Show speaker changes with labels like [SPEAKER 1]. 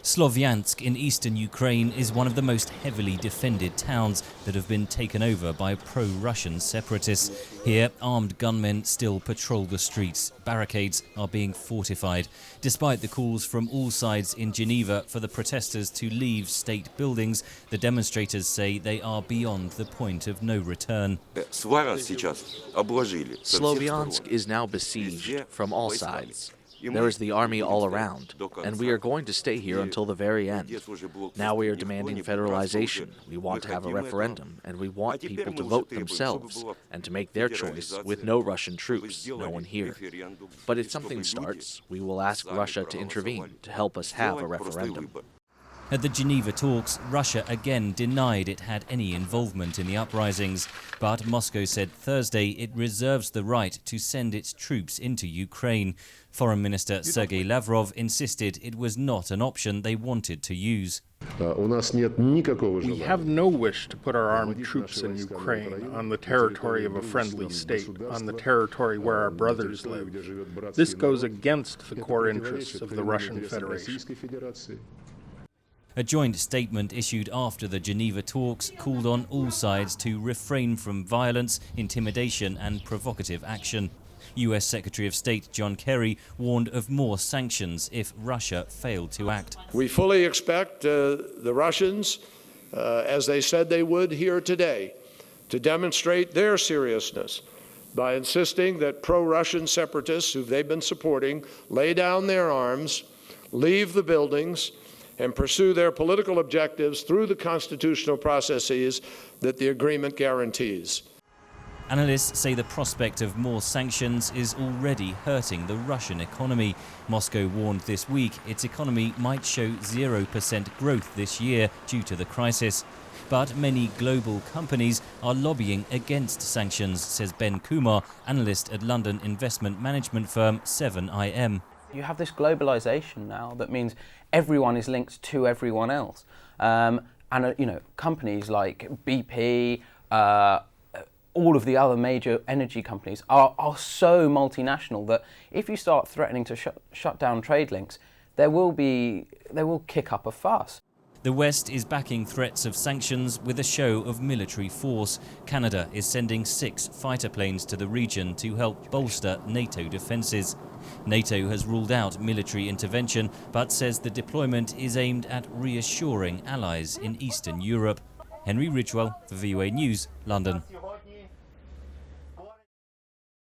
[SPEAKER 1] Slovyansk in eastern Ukraine is one of the most heavily defended towns that have been taken over by pro-Russian separatists. Here, armed gunmen still patrol the streets. Barricades are being fortified. Despite the calls from all sides in Geneva for the protesters to leave state buildings, the demonstrators say they are beyond the point of no return.
[SPEAKER 2] Slovyansk is now besieged from all sides. There is the army all around, and we are going to stay here until the very end. Now we are demanding federalization. We want to have a referendum, and we want people to vote themselves and to make their choice with no Russian troops, no one here. But if something starts, we will ask Russia to intervene to help us have a referendum.
[SPEAKER 1] At the Geneva talks, Russia again denied it had any involvement in the uprisings, but Moscow said Thursday it reserves the right to send its troops into Ukraine. Foreign Minister Sergei Lavrov insisted it was not an option they wanted to use.
[SPEAKER 3] We have no wish to put our armed troops in Ukraine, on the territory of a friendly state, on the territory where our brothers live. This goes against the core interests of the Russian Federation.
[SPEAKER 1] A joint statement issued after the Geneva talks called on all sides to refrain from violence, intimidation and provocative action. US Secretary of State John Kerry warned of more sanctions if Russia failed to act.
[SPEAKER 4] We fully expect the Russians, as they said they would here today, to demonstrate their seriousness by insisting that pro-Russian separatists who they've been supporting lay down their arms, leave the buildings, and pursue their political objectives through the constitutional processes that the agreement guarantees.
[SPEAKER 1] Analysts say the prospect of more sanctions is already hurting the Russian economy. Moscow warned this week its economy might show 0% growth this year due to the crisis. But many global companies are lobbying against sanctions, says Ben Kumar, analyst at London investment management firm 7IM.
[SPEAKER 5] You have this globalization now that means everyone is linked to everyone else. Companies like BP, all of the other major energy companies are so multinational that if you start threatening to shut down trade links, they will kick up a fuss.
[SPEAKER 1] The West is backing threats of sanctions with a show of military force. Canada is sending 6 fighter planes to the region to help bolster NATO defences. NATO has ruled out military intervention, but says the deployment is aimed at reassuring allies in Eastern Europe. Henry Ridgwell for VOA News, London.